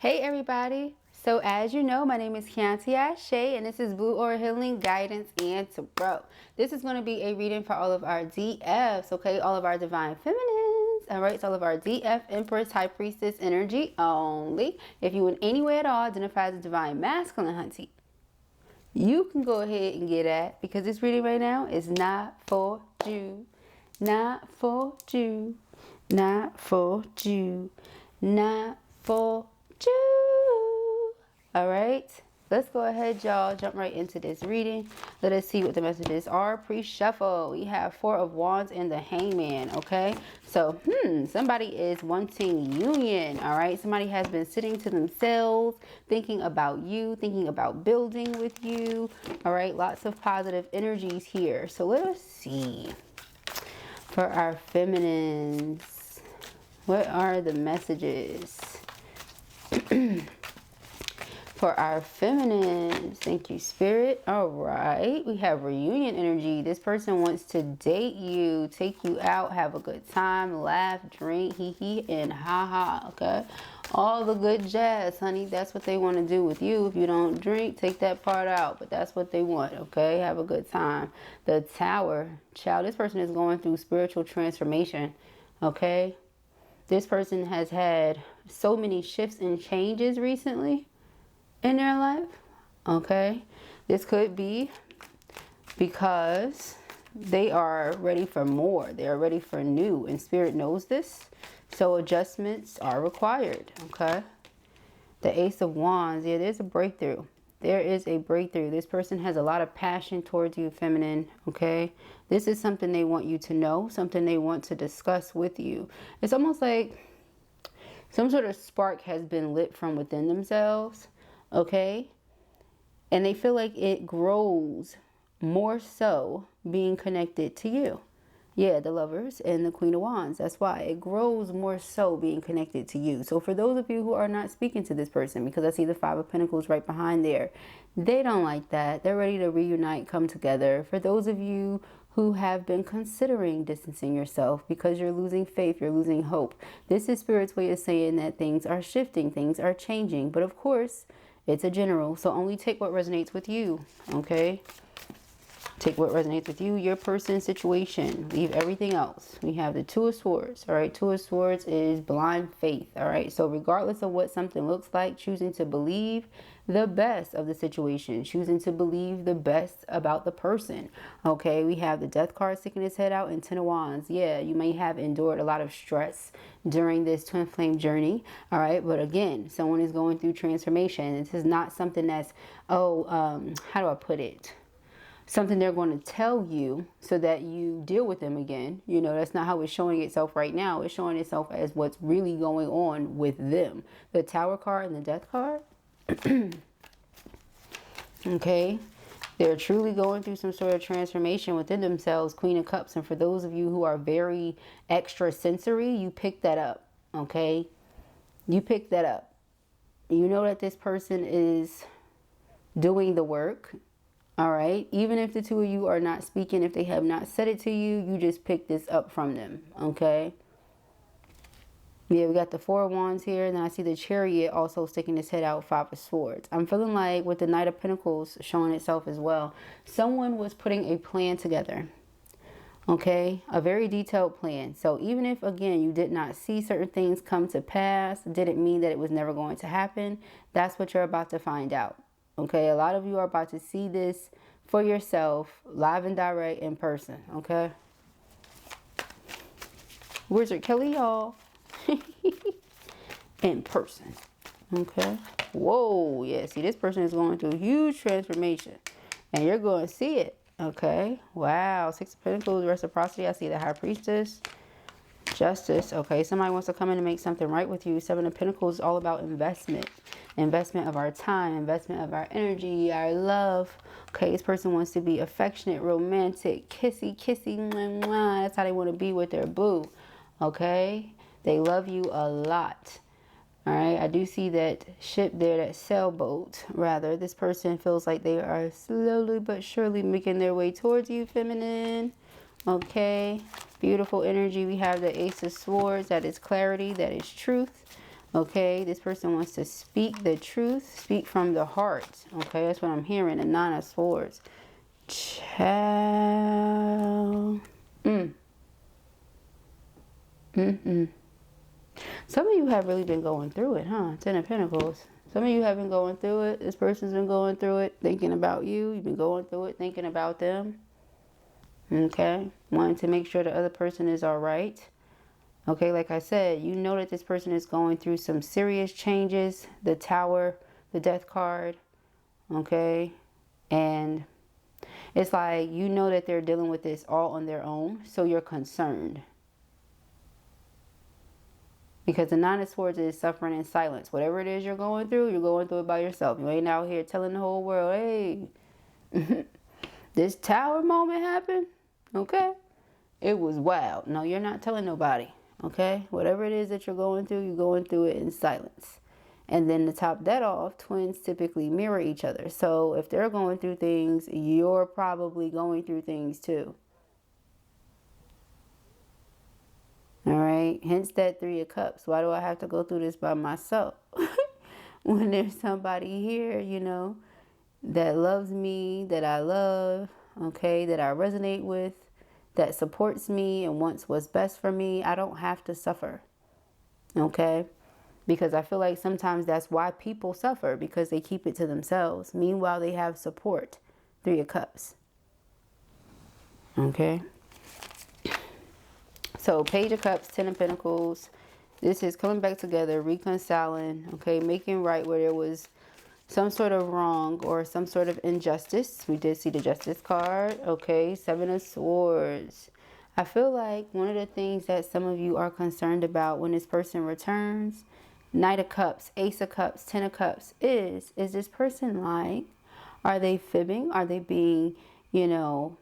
Hey everybody, so as you know, my name is Kianti Ayshea and this is Blue Aura Healing Guidance and Tarot. This is going to be a reading for all of our DFs, okay, all of our Divine Feminines, alright, so all of our DF, Empress, High Priestess energy only. If you in any way at all identify as a Divine Masculine, hunty, you can go ahead and get at, because this reading right now is not for you, not for you, not for you, not for you. All right, let's go ahead, y'all, jump right into this reading. Let us see what the messages are. Pre-shuffle, we have Four of Wands and the Hangman. Okay, so somebody is wanting union. All right, somebody has been sitting to themselves, thinking about you, thinking about building with you. All right, lots of positive energies here. So let us see for our feminines, what are the messages for our feminines? Thank you, Spirit. All right, we have reunion energy. This person wants to date you, take you out, have a good time, laugh, drink, hee hee, and ha ha. Okay, all the good jazz, honey. That's what they want to do with you. If you don't drink, take that part out, but that's what they want. Okay, have a good time. The Tower, child, this person is going through spiritual transformation. Okay, this person has had so many shifts and changes recently in their life. Okay, this could be because they are ready for more. They are ready for new, and Spirit knows this, so adjustments are required. Okay, the Ace of Wands, yeah, there's a breakthrough. There is a breakthrough. This person has a lot of passion towards you, feminine. Okay, this is something they want you to know, something they want to discuss with you. It's almost like some sort of spark has been lit from within themselves. Okay, and they feel like it grows more so being connected to you. Yeah, the Lovers and the Queen of Wands. That's why it grows more so being connected to you. So for those of you who are not speaking to this person, because I see the Five of Pentacles right behind there, they don't like that. They're ready to reunite, come together. For those of you who have been considering distancing yourself because you're losing faith, you're losing hope, this is Spirit's way of saying that things are shifting, things are changing. But of course, it's a general, so only take what resonates with you. Okay, take what resonates with you, your person, situation. Leave everything else. We have the Two of Swords. All right, Two of Swords is blind faith. All right, so regardless of what something looks like, choosing to believe the best of the situation, choosing to believe the best about the person. Okay, we have the Death card sticking its head out, and Ten of Wands. Yeah, you may have endured a lot of stress during this twin flame journey. All right, but again, someone is going through transformation. This is not something that's, how do I put it? Something they're going to tell you so that you deal with them again. You know, that's not how it's showing itself right now. It's showing itself as what's really going on with them. The Tower card and the Death card. Okay, they're truly going through some sort of transformation within themselves. Queen of Cups. And for those of you who are very extrasensory, you pick that up. Okay, you pick that up. You know that this person is doing the work. All right, even if the two of you are not speaking, if they have not said it to you, you just pick this up from them. Okay, yeah, we got the Four of Wands here, and then I see the Chariot also sticking its head out, Five of Swords. I'm feeling like with the Knight of Pentacles showing itself as well, someone was putting a plan together. Okay, a very detailed plan. So even if, again, you did not see certain things come to pass, didn't mean that it was never going to happen. That's what you're about to find out. Okay, a lot of you are about to see this for yourself, live and direct, in person. Okay, Wizard Kelly, y'all. In person. Okay, whoa, yeah, see, this person is going through huge transformation, and you're going to see it. Okay, wow, Six of Pentacles, reciprocity. I see the High Priestess, Justice. Okay, somebody wants to come in and make something right with you. Seven of Pentacles is all about investment. Investment of our time, investment of our energy, our love. Okay, this person wants to be affectionate, romantic, kissy, mwah, mwah. That's how they want to be with their boo. Okay, they love you a lot. All right, I do see that ship there, that sailboat, rather. This person feels like they are slowly but surely making their way towards you, feminine. Okay, beautiful energy. We have the Ace of Swords. That is clarity. That is truth. Okay, this person wants to speak the truth, speak from the heart. Okay, that's what I'm hearing. The Nine of Swords. Child. Some of you have really been going through it, huh? Ten of Pentacles. Some of you have been going through it. This person's been going through it, thinking about you. You've been going through it, thinking about them. Okay, wanting to make sure the other person is all right. Okay, like I said, you know that this person is going through some serious changes. The Tower, the Death card. Okay, and it's like you know that they're dealing with this all on their own, so you're concerned. Because the Nine of Swords is suffering in silence. Whatever it is you're going through it by yourself. You ain't out here telling the whole world, hey, this Tower moment happened. Okay, it was wild. No, you're not telling nobody. Okay, whatever it is that you're going through it in silence. And then to top that off, twins typically mirror each other. So if they're going through things, you're probably going through things too. All right, hence that Three of Cups. Why do I have to go through this by myself? When there's somebody here, you know, that loves me, that I love, okay, that I resonate with, that supports me and wants what's best for me, I don't have to suffer, okay? Because I feel like sometimes that's why people suffer, because they keep it to themselves. Meanwhile, they have support. Three of Cups, okay? So, Page of Cups, Ten of Pentacles. This is coming back together, reconciling, okay, making right where there was some sort of wrong or some sort of injustice. We did see the Justice card, okay, Seven of Swords. I feel like one of the things that some of you are concerned about when this person returns, Knight of Cups, Ace of Cups, Ten of Cups, is this person lying? Are they fibbing? Are they being, you know,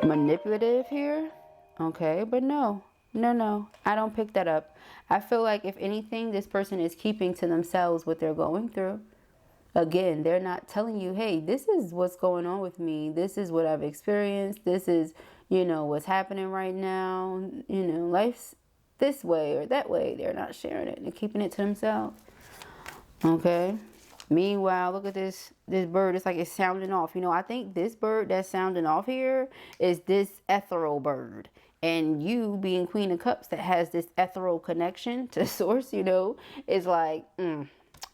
manipulative here? Okay, but no, I don't pick that up. I feel like if anything, this person is keeping to themselves what they're going through. Again, they're not telling you, hey, this is what's going on with me, this is what I've experienced, this is, you know, what's happening right now, you know, life's this way or that way. They're not sharing it. They're keeping it to themselves. Okay, meanwhile, look at this bird. It's like it's sounding off. You know, I think this bird that's sounding off here is this ethereal bird. And you being Queen of Cups that has this ethereal connection to source, you know, is like,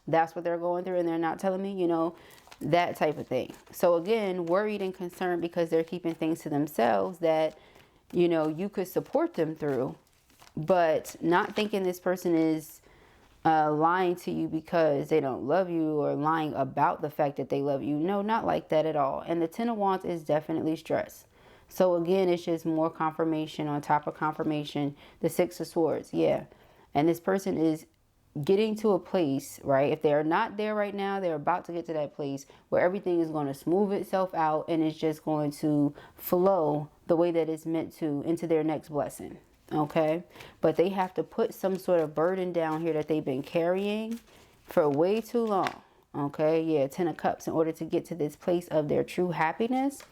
that's what they're going through and they're not telling me, you know, that type of thing. So again, worried and concerned because they're keeping things to themselves that, you know, you could support them through, but not thinking this person is lying to you because they don't love you or lying about the fact that they love you. No, not like that at all. And the Ten of Wands is definitely stress. So again, it's just more confirmation on top of confirmation. The Six of Swords, yeah. And this person is getting to a place, right? If they're not there right now, they're about to get to that place where everything is going to smooth itself out and it's just going to flow the way that it's meant to into their next blessing. Okay, but they have to put some sort of burden down here that they've been carrying for way too long. Okay, yeah, Ten of Cups in order to get to this place of their true happiness.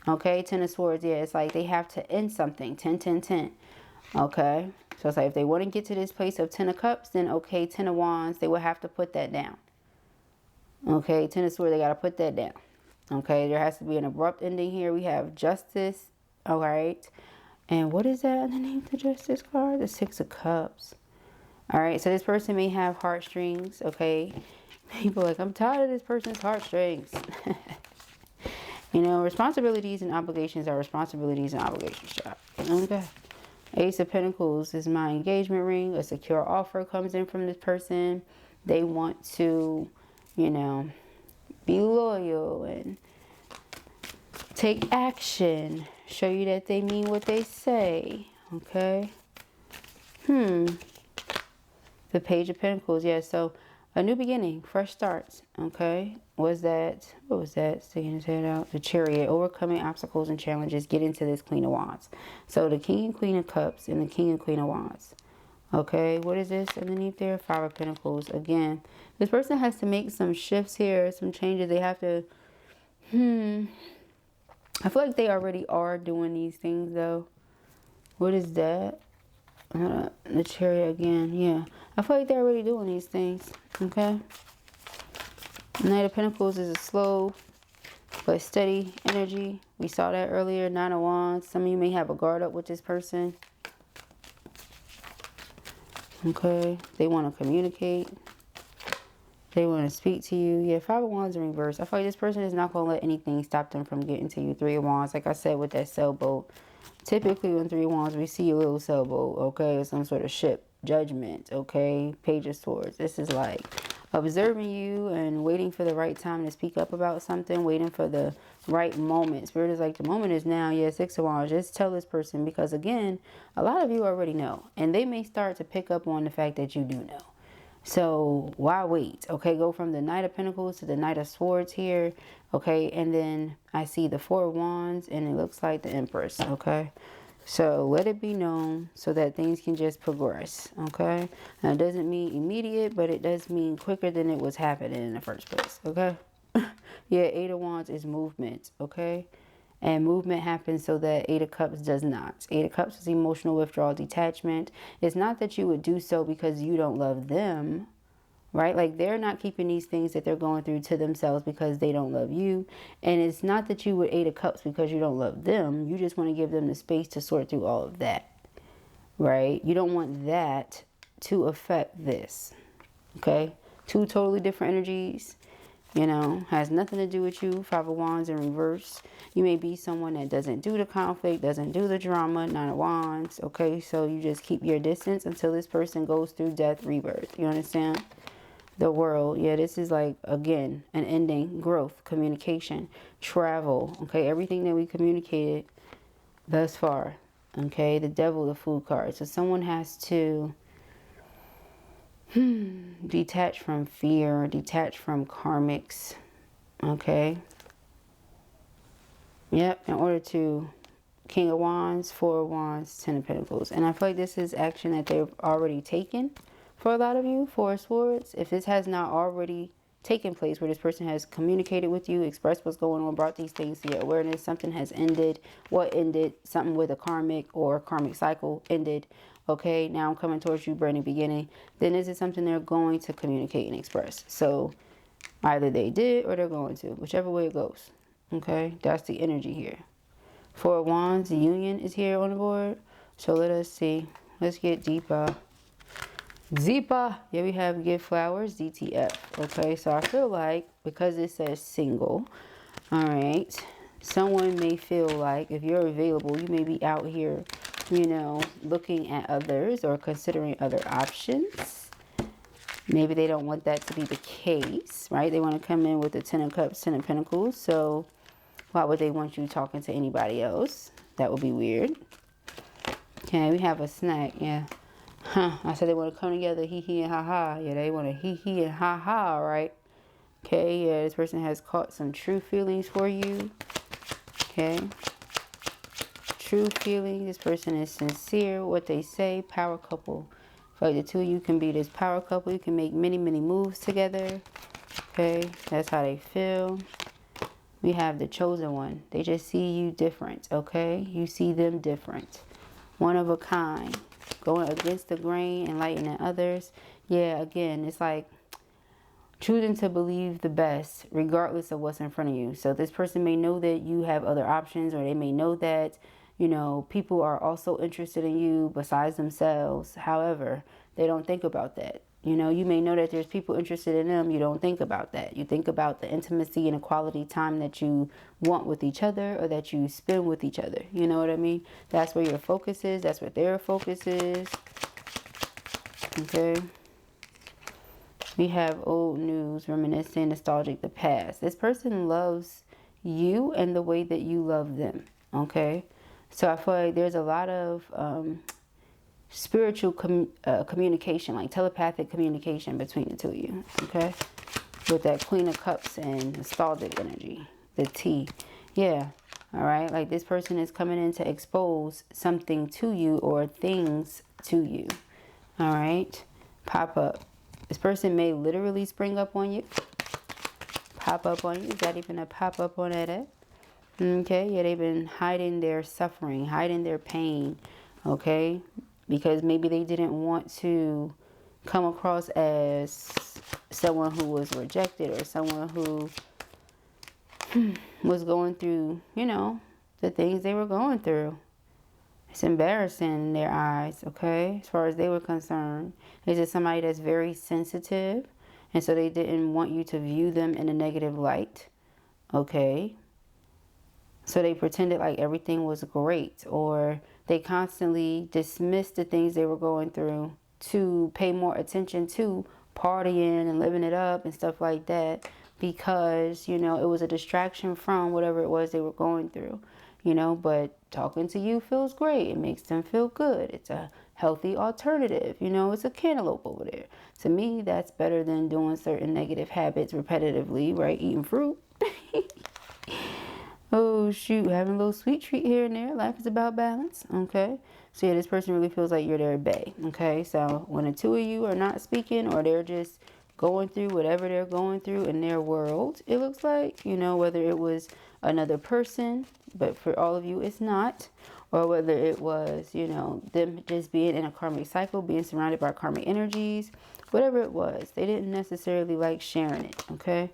Okay, Ten of Swords, yeah, it's like they have to end something. 10, 10, 10. Okay, so it's like if they want to get to this place of Ten of Cups, then okay, Ten of Wands, they will have to put that down. Okay, Ten of Swords, they got to put that down. Okay, there has to be an abrupt ending here. We have Justice, all right. And what is that underneath the Justice card? The Six of Cups. All right, so this person may have heartstrings, okay? People are like, I'm tired of this person's heartstrings. You know, responsibilities and obligations are responsibilities and obligations, child. Okay. Ace of Pentacles is my engagement ring. A secure offer comes in from this person. They want to, you know, be loyal and take action. Show you that they mean what they say. Okay. The Page of Pentacles. Yeah, so a new beginning, fresh starts. Okay. What was that? Sticking his head out. The Chariot. Overcoming obstacles and challenges. Get into this Queen of Wands. So the King and Queen of Cups and the King and Queen of Wands. Okay. What is this underneath there? Five of Pentacles. Again, this person has to make some shifts here. Some changes. They have to... I feel like they already are doing these things though. What is that? The Chariot again. Yeah. I feel like they're already doing these things. Okay. Knight of Pentacles is a slow but steady energy. We saw that earlier. Nine of Wands. Some of you may have a guard up with this person. Okay. They want to communicate. They want to speak to you. Yeah, Five of Wands in reverse. I feel like this person is not going to let anything stop them from getting to you. Three of Wands. Like I said with that sailboat. Typically on Three of Wands, we see a little sailboat. Okay. Or some sort of ship. Judgment. Okay. Page of Swords. This is like observing you and waiting for the right time to speak up about something. Waiting for the right moment. Spirit is like, the moment is now. Yeah, Six of Wands. Just tell this person. Because again, a lot of you already know. And they may start to pick up on the fact that you do know. So why wait? Okay, go from the Knight of Pentacles to the Knight of Swords here. Okay, and then I see the Four of Wands and it looks like the Empress. Okay, so let it be known so that things can just progress. Okay, now it doesn't mean immediate, but it does mean quicker than it was happening in the first place. Okay, yeah, Eight of Wands is movement. Okay. And movement happens so that Eight of Cups does not. Eight of Cups is emotional withdrawal, detachment. It's not that you would do so because you don't love them, right? Like they're not keeping these things that they're going through to themselves because they don't love you. And it's not that you would Eight of Cups because you don't love them. You just want to give them the space to sort through all of that, right? You don't want that to affect this, okay? Two totally different energies. You know, has nothing to do with you. Five of Wands in reverse. You may be someone that doesn't do the conflict, doesn't do the drama. Nine of Wands. Okay, so you just keep your distance until this person goes through death, rebirth. You understand? The World. Yeah, this is like, again, an ending, growth, communication, travel. Okay, everything that we communicated thus far. Okay, the Devil, the Fool card. So someone has to detach from fear, detach from karmics. Okay. Yep, in order to King of Wands, Four of Wands, Ten of Pentacles. And I feel like this is action that they've already taken for a lot of you. Four of Swords. If this has not already taken place where this person has communicated with you, expressed what's going on, brought these things to your awareness, something has ended. What ended? Something with a karmic or karmic cycle ended. Okay, now I'm coming towards you, brand new beginning. Then this is something they're going to communicate and express. So either they did or they're going to, whichever way it goes. Okay, that's the energy here. Four of Wands, the Union is here on the board. So let us see. Let's get deeper. Deeper. Yeah, we have Give Flowers, DTF. Okay, so I feel like because it says single, all right, someone may feel like if you're available, you may be out here, you know, looking at others or considering other options. Maybe they don't want that to be the case, right? They want to come in with the Ten of Cups, Ten of Pentacles. So why would they want you talking to anybody else? That would be weird. Okay, we have a snack. Yeah. I said they want to come together, hee and ha. Yeah, they want to hee and ha, right? Okay, yeah, this person has caught some true feelings for you. Okay. True feeling. This person is sincere. What they say. Power couple. For the two of you can be this power couple. You can make many moves together. Okay. That's how they feel. We have the chosen one. They just see you different. Okay. You see them different. One of a kind. Going against the grain. Enlightening others. Yeah, again, it's like choosing to believe the best regardless of what's in front of you. So this person may know that you have other options, or they may know that, you know, people are also interested in you besides themselves. However, they don't think about that. You know, you may know that there's people interested in them. You don't think about that. You think about the intimacy and the quality time that you want with each other, or that you spend with each other. You know what I mean? That's where your focus is. That's where their focus is. Okay. We have old news, reminiscing, nostalgic, the past. This person loves you and the way that you love them. Okay. So I feel like there's a lot of spiritual communication, like telepathic communication between the two of you, okay? With that Queen of Cups and nostalgic energy, the T. Yeah, all right? Like this person is coming in to expose something to you or things to you, all right? Pop up. This person may literally spring up on you. Pop up on you. Is that even a pop up on that? Okay, yeah, they've been hiding their suffering, hiding their pain, okay? because maybe they didn't want to come across as someone who was rejected or someone who was going through, you know, the things they were going through. It's embarrassing in their eyes, okay, as far as they were concerned. Is it somebody that's very sensitive, and so they didn't want you to view them in a negative light, okay? So they pretended like everything was great, or they constantly dismissed the things they were going through to pay more attention to partying and living it up and stuff like that, because, you know, it was a distraction from whatever it was they were going through, you know. But talking to you feels great. It makes them feel good. It's a healthy alternative, you know. It's a cantaloupe over there. To me, that's better than doing certain negative habits repetitively, right? Eating fruit. Oh shoot, having a little sweet treat here and there. Life is about balance, okay? So yeah, this person really feels like you're their bae, okay? So when the two of you are not speaking, or they're just going through whatever they're going through in their world, it looks like, you know, whether it was another person, but for all of you it's not, or whether it was, you know, them just being in a karmic cycle, being surrounded by karmic energies, whatever it was, they didn't necessarily like sharing it, okay?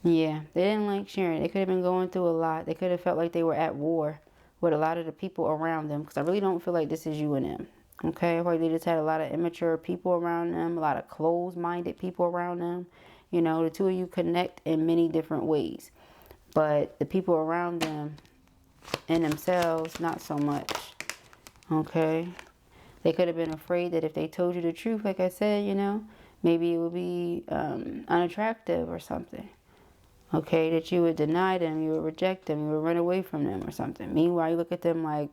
Yeah, they didn't like sharing. They could have been going through a lot. They could have felt like they were at war with a lot of the people around them, because I really don't feel like this is you and them. Okay, I feel like they just had a lot of immature people around them, a lot of closed-minded people around them. You know, the two of you connect in many different ways, but the people around them and themselves, not so much. Okay, they could have been afraid that if they told you the truth, like I said, you know, maybe it would be unattractive or something. Okay, that you would deny them, you would reject them, you would run away from them or something. Meanwhile, you look at them like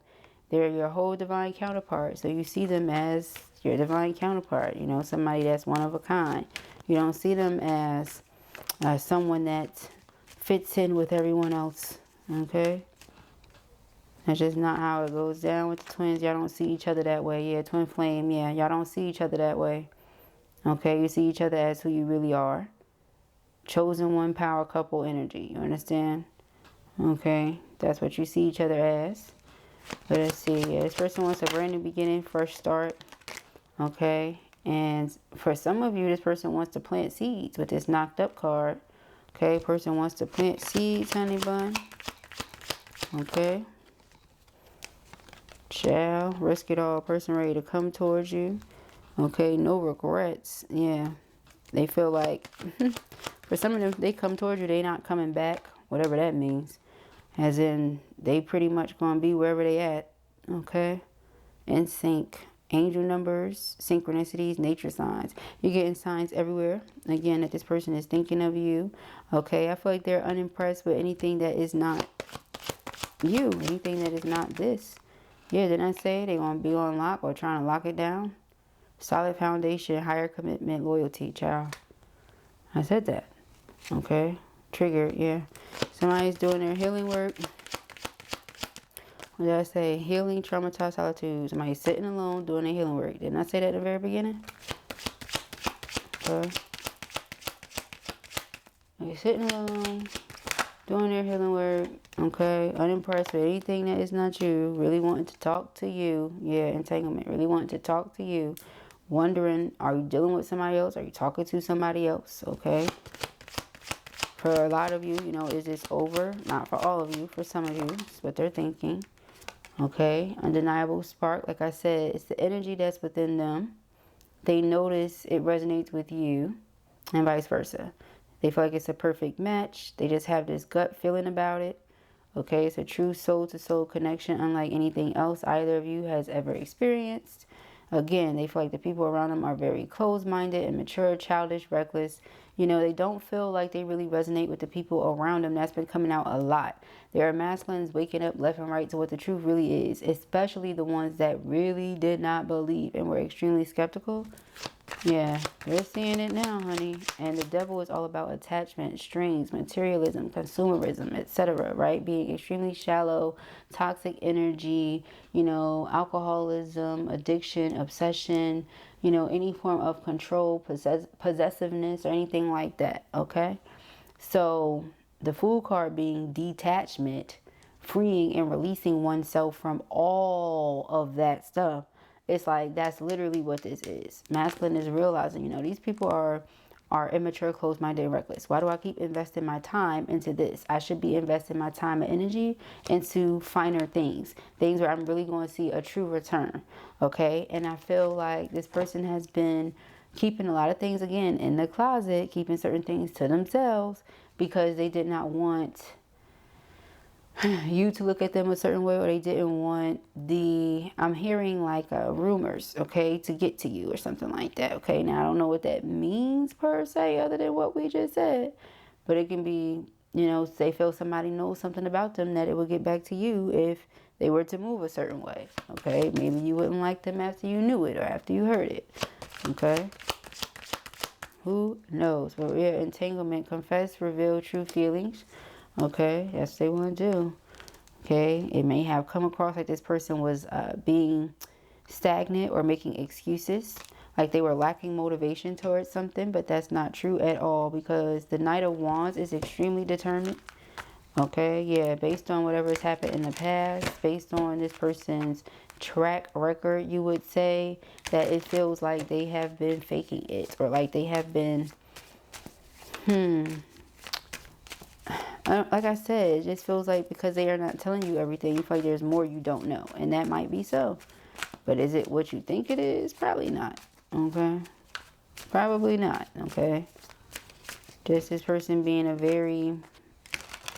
they're your whole divine counterpart. So you see them as your divine counterpart, you know, somebody that's one of a kind. You don't see them as someone that fits in with everyone else, okay? That's just not how it goes down with the twins. Y'all don't see each other that way. Yeah, twin flame, yeah, y'all don't see each other that way. Okay, you see each other as who you really are. Chosen one power couple energy. You understand? Okay. That's what you see each other as. But let's see. Yeah, this person wants a brand new beginning, fresh start. Okay. And for some of you, this person wants to plant seeds with this knocked up card. Okay. Person wants to plant seeds, honey bun. Okay. Child. Risk it all. Person ready to come towards you. Okay. No regrets. Yeah. They feel like... For some of them, they come towards you, they not coming back, whatever that means. As in, they pretty much going to be wherever they at, okay? In sync. Angel numbers, synchronicities, nature signs. You're getting signs everywhere. Again, that this person is thinking of you, okay? I feel like they're unimpressed with anything that is not you, anything that is not this. Yeah, didn't I say they want to be on lock or trying to lock it down? Solid foundation, higher commitment, loyalty, child. I said that. Okay, triggered, yeah. Somebody's doing their healing work. What did I say? Healing, traumatized solitude. Somebody's sitting alone doing their healing work. Didn't I say that at the very beginning? Okay. They're sitting alone, doing their healing work. Okay, unimpressed with anything that is not you. Really wanting to talk to you. Yeah, entanglement. Really wanting to talk to you. Wondering, are you dealing with somebody else? Are you talking to somebody else? Okay. For a lot of you, you know, is this over? Not for all of you. For some of you, it's what they're thinking. Okay. Undeniable spark. Like I said, it's the energy that's within them. They notice it resonates with you and vice versa. They feel like it's a perfect match. They just have this gut feeling about it. Okay. It's a true soul-to-soul connection, unlike anything else either of you has ever experienced. Again, they feel like the people around them are very closed-minded, immature, childish, reckless. You know, they don't feel like they really resonate with the people around them. That's been coming out a lot. There are masculines waking up left and right to what the truth really is, especially the ones that really did not believe and were extremely skeptical. Yeah, they're seeing it now, honey. And the devil is all about attachment, strings, materialism, consumerism, etc., right? Being extremely shallow, toxic energy, you know, alcoholism, addiction, obsession, you know, any form of control, possessiveness, or anything like that, okay? So the Fool card being detachment, freeing and releasing oneself from all of that stuff. it's like that's literally what this is. Masculine is realizing, you know, these people are immature, closed-minded, and reckless. Why do I keep investing my time into this? I should be investing my time and energy into finer things where I'm really going to see a true return. Okay, and I feel like this person has been keeping a lot of things, again, in the closet, keeping certain things to themselves because they did not want you to look at them a certain way, or they didn't want I'm hearing like rumors, okay, to get to you or something like that. Okay, now I don't know what that means per se, other than what we just said, but it can be, you know, they feel somebody knows something about them that it will get back to you if they were to move a certain way. Okay, maybe you wouldn't like them after you knew it or after you heard it. Okay, who knows? But yeah, entanglement, confess, reveal true feelings. Okay, that's what they want to do. Okay, it may have come across like this person was being stagnant or making excuses, like they were lacking motivation towards something, but that's not true at all, because the Knight of Wands is extremely determined. Okay, yeah, based on whatever has happened in the past, based on this person's track record, you would say that it feels like they have been faking it, or like they have been, like I said, it just feels like because they are not telling you everything, you feel like there's more you don't know. And that might be so. But is it what you think it is? Probably not. Okay? Probably not. Okay? Just this person being a very...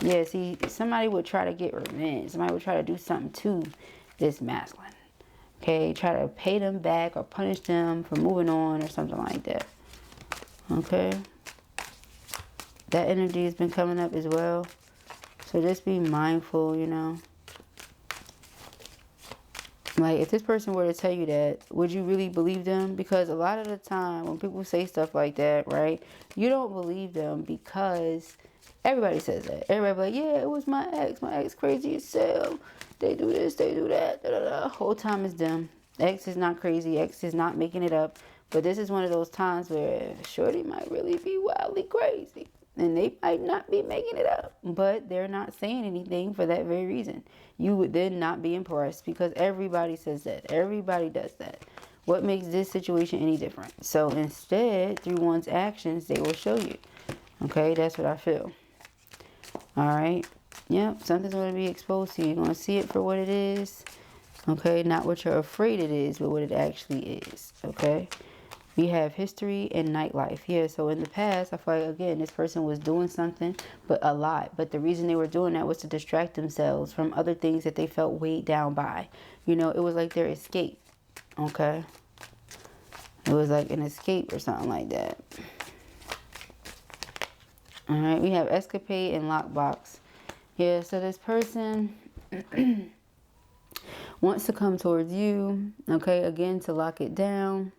Yeah, see, somebody would try to get revenge. Somebody would try to do something to this masculine. Okay? Try to pay them back or punish them for moving on or something like that. Okay? That energy has been coming up as well. So just be mindful, you know. Like, if this person were to tell you that, would you really believe them? Because a lot of the time when people say stuff like that, right, you don't believe them because everybody says that. Everybody be like, yeah, it was my ex crazy as hell. They do this, they do that, da da da. Whole time is them. Ex is not crazy, ex is not making it up. But this is one of those times where shorty might really be wildly crazy. And they might not be making it up, but they're not saying anything for that very reason. You would then not be impressed because everybody says that. Everybody does that. What makes this situation any different? So instead, through one's actions, they will show you. Okay, that's what I feel. All right. Yep, something's going to be exposed to you. You're going to see it for what it is. Okay, not what you're afraid it is, but what it actually is. Okay. We have history and nightlife. Yeah, so in the past, I feel like, again, this person was doing something, but a lot. But the reason they were doing that was to distract themselves from other things that they felt weighed down by. You know, it was like their escape. Okay? It was like an escape or something like that. All right, we have escapade and lockbox. Yeah, so this person wants to come towards you. Okay, again, to lock it down.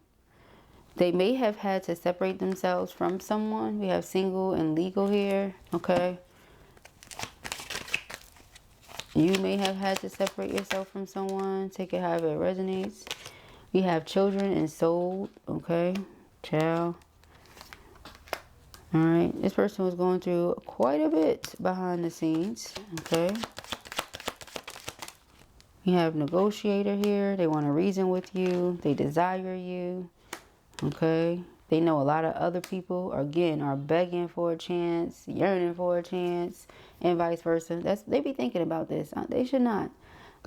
They may have had to separate themselves from someone. We have single and legal here, okay? You may have had to separate yourself from someone. Take it however it resonates. We have children and soul, okay? Child. All right. This person was going through quite a bit behind the scenes, okay? We have negotiator here. They want to reason with you. They desire you. Okay, they know a lot of other people, again, are begging for a chance, yearning for a chance, and vice versa. They be thinking about this. They should not.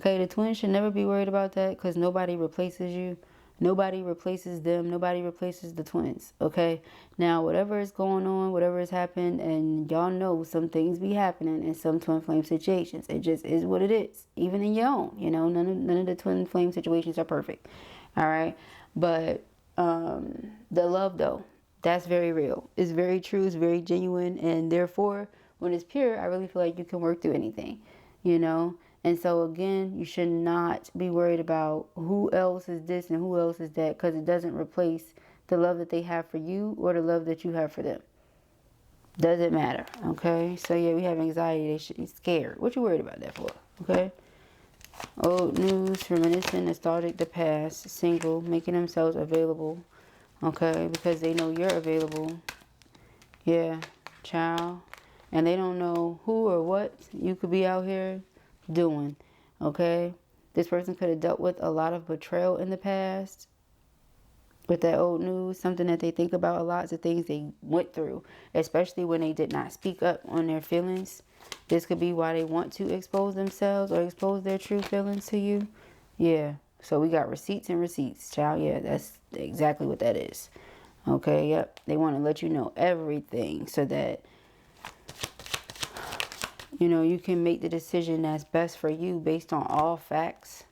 Okay, the twins should never be worried about that because nobody replaces you. Nobody replaces them. Nobody replaces the twins. Okay, now whatever is going on, whatever has happened, and y'all know some things be happening in some twin flame situations. It just is what it is, even in your own. You know, none of the twin flame situations are perfect. All right, but the love, though, that's very real. It's very true. It's very genuine. And therefore, when it's pure, I really feel like you can work through anything, you know? And so, again, you should not be worried about who else is this and who else is that, because it doesn't replace the love that they have for you or the love that you have for them. Doesn't matter, okay? So, yeah, we have anxiety. They should be scared. What you worried about that for, okay? Old news, reminiscing, nostalgic, the past, single, making themselves available, okay, because they know you're available. Yeah, child. And they don't know who or what you could be out here doing, okay? This person could have dealt with a lot of betrayal in the past. With that old news, something that they think about a lot, the things they went through, especially when they did not speak up on their feelings. This could be why they want to expose themselves or expose their true feelings to you. Yeah, so we got receipts and receipts, child. Yeah, that's exactly what that is. Okay, yep. They want to let you know everything so that, you know, you can make the decision that's best for you based on all facts.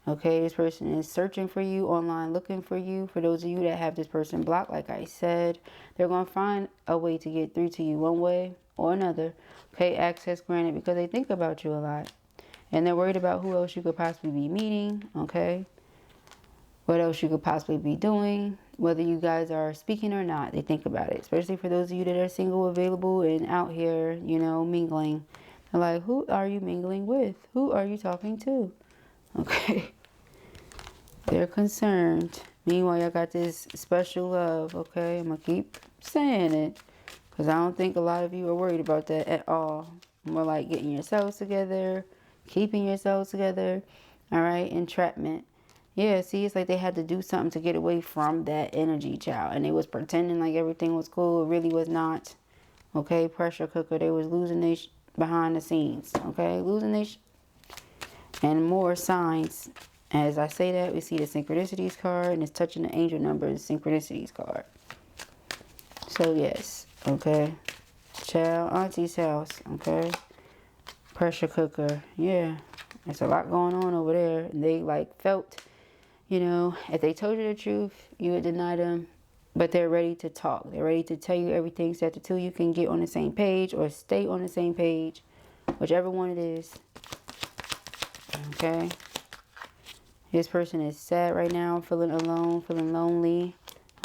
Okay, this person is searching for you online, looking for you. For those of you that have this person blocked, like I said, they're going to find a way to get through to you one way or another. Okay, access granted because they think about you a lot. And they're worried about who else you could possibly be meeting. Okay, what else you could possibly be doing. Whether you guys are speaking or not, they think about it. Especially for those of you that are single, available, and out here, you know, mingling. They're like, who are you mingling with? Who are you talking to? Okay, they're concerned. Meanwhile, y'all got this special love. Okay, I'm gonna keep saying it because I don't think a lot of you are worried about that at all. More like getting yourselves together, keeping yourselves together. All right, entrapment. Yeah, see, it's like they had to do something to get away from that energy, child, and they was pretending like everything was cool. It really was not. Okay, pressure cooker. They was losing their behind the scenes. Okay, losing their and more signs. As I say that, we see the synchronicities card, and it's touching the angel numbers synchronicities card. So yes, okay, child, auntie's house. Okay, pressure cooker. Yeah, there's a lot going on over there, and they like felt, you know, if they told you the truth, you would deny them. But they're ready to talk. They're ready to tell you everything so that the two of you can get on the same page or stay on the same page, whichever one it is. Okay. This person is sad right now, feeling alone, feeling lonely.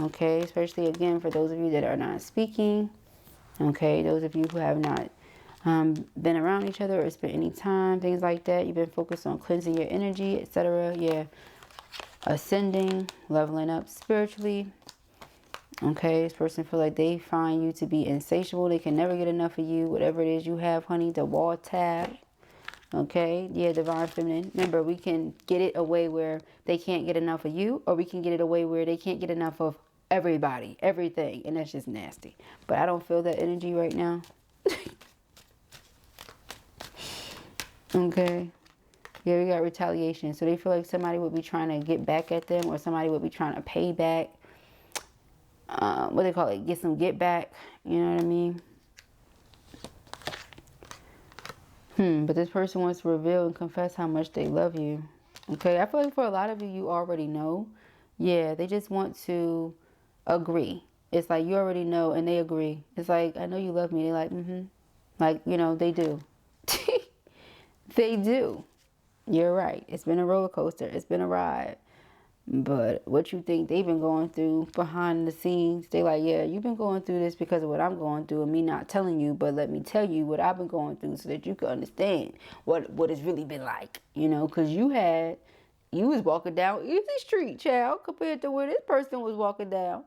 Okay. Especially again for those of you that are not speaking. Okay. Those of you who have not been around each other or spent any time, things like that. You've been focused on cleansing your energy, etc. Yeah. Ascending, leveling up spiritually. Okay, this person feel like they find you to be insatiable. They can never get enough of you. Whatever it is you have, honey, the wall tab. Okay, yeah, divine feminine. Remember, we can get it a way where they can't get enough of you, or we can get it a way where they can't get enough of everybody, everything, and that's just nasty. But I don't feel that energy right now. Okay. Yeah, we got retaliation. So they feel like somebody would be trying to get back at them, or somebody would be trying to pay back. What they call it? Get some get back. You know what I mean? But this person wants to reveal and confess how much they love you. Okay, I feel like for a lot of you, you already know. Yeah, they just want to agree. It's like you already know and they agree. It's like, I know you love me. They're like, Like, you know, they do. They do. You're right. It's been a roller coaster. It's been a ride. But what you think they've been going through behind the scenes, they like, yeah, you've been going through this because of what I'm going through and me not telling you, but let me tell you what I've been going through so that you can understand what it's really been like, you know, because you was walking down easy street, child, compared to where this person was walking down.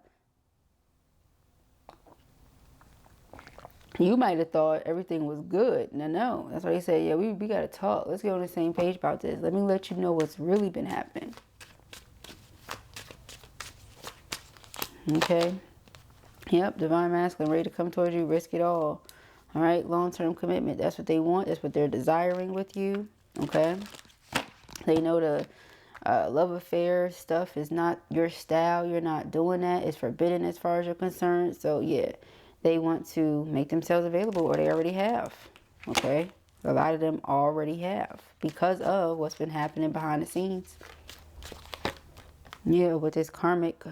You might have thought everything was good. No. That's why they say, yeah, we got to talk. Let's get on the same page about this. Let me let you know what's really been happening. Okay. Yep. Divine masculine, ready to come towards you, risk it all. All right. Long-term commitment. That's what they want. That's what they're desiring with you. Okay. They know the love affair stuff is not your style. You're not doing that. It's forbidden as far as you're concerned. So, yeah. They want to make themselves available, or they already have. Okay. A lot of them already have because of what's been happening behind the scenes. Yeah. With this karmic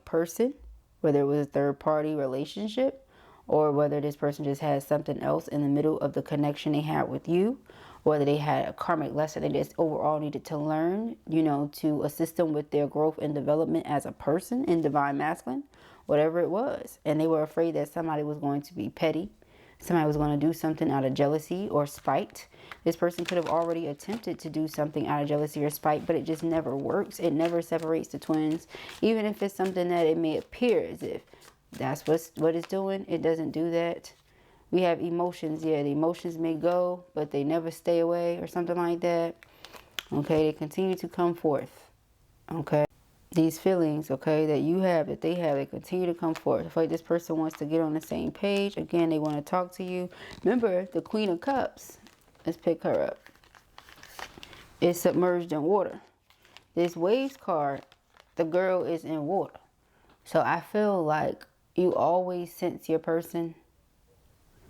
person, whether it was a third-party relationship or whether this person just has something else in the middle of the connection they had with you, whether they had a karmic lesson they just overall needed to learn, you know, to assist them with their growth and development as a person in divine masculine, whatever it was. And they were afraid that somebody was going to be petty. Somebody was going to do something out of jealousy or spite. This person could have already attempted to do something out of jealousy or spite, but it just never works. It never separates the twins. Even if it's something that it may appear as if that's what it's doing, it doesn't do that. We have emotions. Yeah, the emotions may go, but they never stay away or something like that. Okay, they continue to come forth. Okay, these feelings, okay, that you have, that they have, they continue to come forth. I feel like this person wants to get on the same page. Again, they want to talk to you. Remember, the Queen of Cups. Let's pick her up. It's submerged in water. This Waves card, the girl is in water. So I feel like you always sense your person.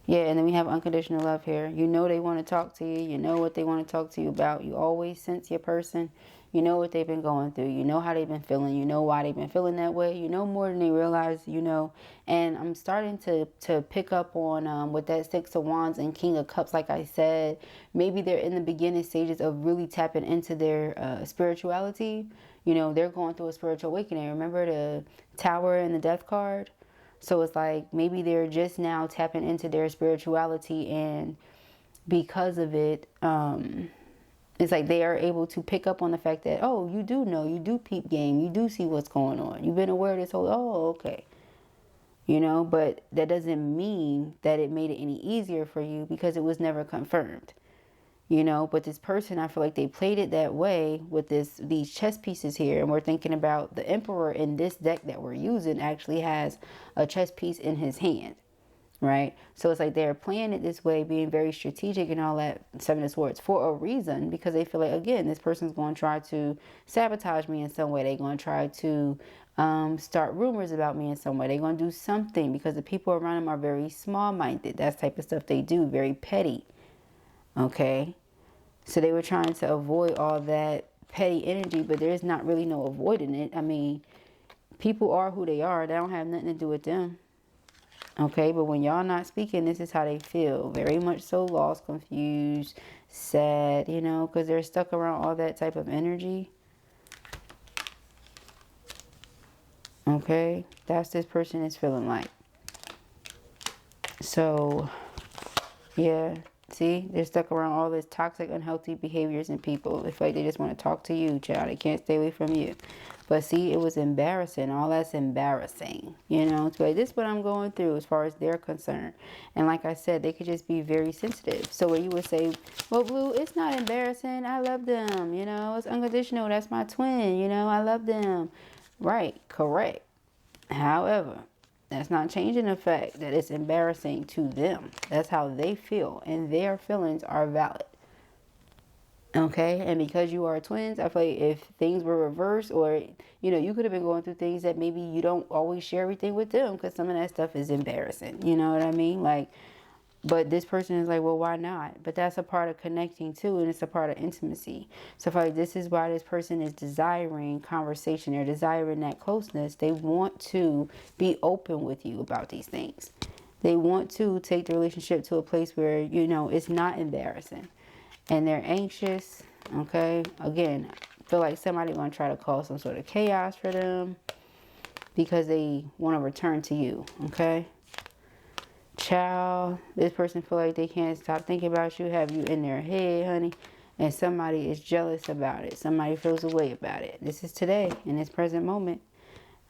Yeah, and then we have unconditional love here. You know they want to talk to you. You know what they want to talk to you about. You always sense your person. You know what they've been going through. You know how they've been feeling. You know why they've been feeling that way. You know more than they realize, you know. And I'm starting to pick up on with that Six of Wands and King of Cups, like I said. Maybe they're in the beginning stages of really tapping into their spirituality. You know, they're going through a spiritual awakening. Remember the Tower and the Death card? So it's like maybe they're just now tapping into their spirituality, and because of it, it's like they are able to pick up on the fact that, oh, you do know, you do peep game, you do see what's going on. You've been aware of this whole, oh, okay. You know, but that doesn't mean that it made it any easier for you because it was never confirmed. You know, but this person, I feel like they played it that way with these chess pieces here. And we're thinking about the Emperor in this deck that we're using actually has a chess piece in his hand, right? So it's like they're playing it this way, being very strategic and all that, Seven of Swords, for a reason, because they feel like, again, this person's going to try to sabotage me in some way. They're going to try to start rumors about me in some way. They're going to do something because the people around them are very small-minded. That's the type of stuff they do, very petty. Okay, so they were trying to avoid all that petty energy, but there's not really no avoiding it. I mean, people are who they are. They don't have nothing to do with them. Okay, but when y'all not speaking, this is how they feel. Very much so lost, confused, sad, you know, because they're stuck around all that type of energy. Okay, that's this person is feeling like. So, yeah. See, they're stuck around all this toxic, unhealthy behaviors in people. It's like they just want to talk to you, child. They can't stay away from you. But see, it was embarrassing. All that's embarrassing. You know, it's like, this is what I'm going through as far as they're concerned. And like I said, they could just be very sensitive. So when you would say, well, Blue, it's not embarrassing. I love them. You know, it's unconditional. That's my twin. You know, I love them. Right. Correct. However, that's not changing the fact that it's embarrassing to them. That's how they feel, and their feelings are valid. Okay, and because you are twins, I feel like if things were reversed, or, you know, you could have been going through things that maybe you don't always share everything with them because some of that stuff is embarrassing. You know what I mean? Like, but this person is like, well, why not? But that's a part of connecting too, and it's a part of intimacy. So I feel like this is why this person is desiring conversation. They're desiring that closeness. They want to be open with you about these things. They want to take the relationship to a place where, you know, it's not embarrassing. And they're anxious, okay? Again, I feel like somebody going to try to cause some sort of chaos for them because they want to return to you, okay? Child, this person feel like they can't stop thinking about you, have you in their head, honey, and somebody is jealous about it. Somebody feels a way about it. This is today, in this present moment.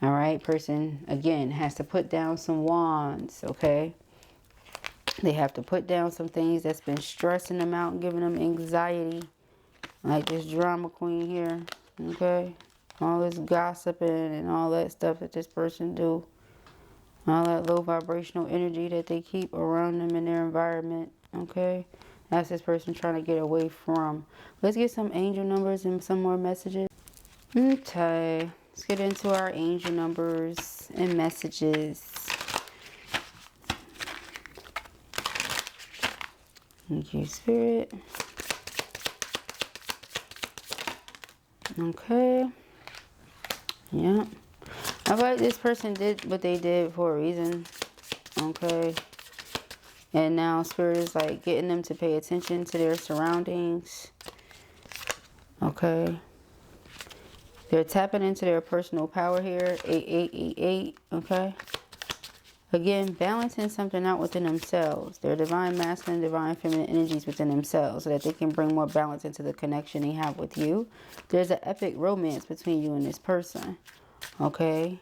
All right, person, again, has to put down some wands, okay? They have to put down some things that's been stressing them out and giving them anxiety, like this drama queen here, okay? All this gossiping and all that stuff that this person do. All that low vibrational energy that they keep around them in their environment, okay? That's this person trying to get away from. Let's get some angel numbers and some more messages. Okay, let's get into our angel numbers and messages. Thank you, Spirit. Okay. Yeah. I feel like this person did what they did for a reason, okay? And now Spirit is like getting them to pay attention to their surroundings, okay? They're tapping into their personal power here, 8888, okay? Again, balancing something out within themselves, their divine masculine, divine feminine energies within themselves so that they can bring more balance into the connection they have with you. There's an epic romance between you and this person. Okay,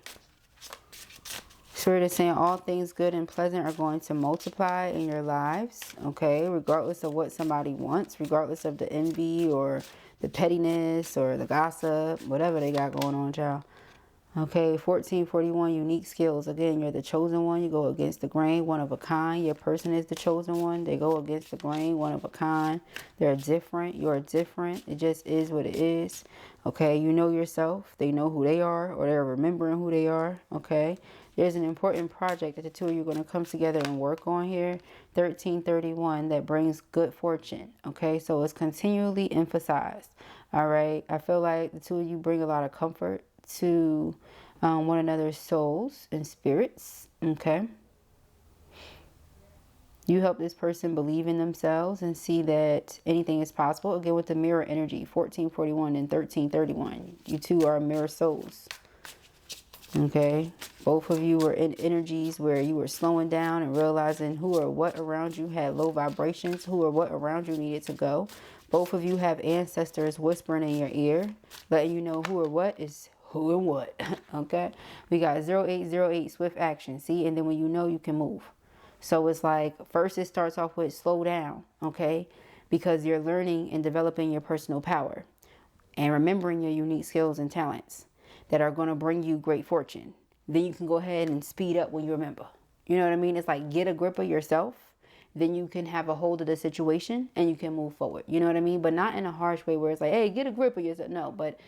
Spirit is saying all things good and pleasant are going to multiply in your lives, okay? Regardless of what somebody wants, regardless of the envy or the pettiness or the gossip, whatever they got going on, child. Okay, 1441, unique skills. Again, you're the chosen one. You go against the grain, one of a kind. Your person is the chosen one. They go against the grain, one of a kind. They're different. You're different. It just is what it is. Okay, you know yourself. They know who they are, or they're remembering who they are. Okay, there's an important project that the two of you are going to come together and work on here. 1331, that brings good fortune. Okay, so it's continually emphasized. All right, I feel like the two of you bring a lot of comfort to one another's souls and spirits. Okay, you help this person believe in themselves and see that anything is possible. Again, with the mirror energy, 1441 and 1331, you two are mirror souls. Okay, both of you were in energies where you were slowing down and realizing who or what around you had low vibrations, who or what around you needed to go. Both of you have ancestors whispering in your ear, letting you know who or what is who and what. Okay, we got 0808, swift action. See, and then when you know, you can move. So it's like, first it starts off with slow down, okay, because you're learning and developing your personal power and remembering your unique skills and talents that are going to bring you great fortune. Then you can go ahead and speed up when you remember. You know what I mean? It's like, get a grip of yourself. Then you can have a hold of the situation and you can move forward. You know what I mean? But not in a harsh way where it's like, hey, get a grip of yourself. No, but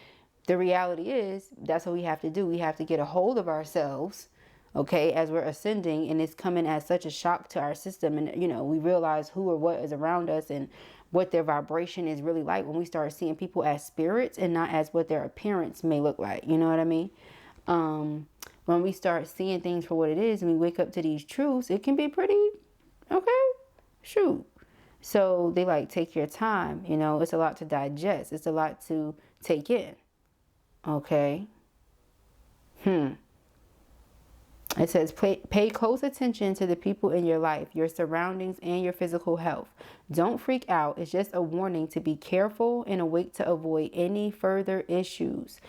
the reality is that's what we have to do. We have to get a hold of ourselves, okay, as we're ascending, and it's coming as such a shock to our system. And, you know, we realize who or what is around us and what their vibration is really like when we start seeing people as spirits and not as what their appearance may look like. You know what I mean? When we start seeing things for what it is and we wake up to these truths, it can be pretty, okay, shoot. So they like, take your time. You know, it's a lot to digest. It's a lot to take in. Okay. It says, pay close attention to the people in your life, your surroundings, and your physical health. Don't freak out. It's just a warning to be careful and awake to avoid any further issues.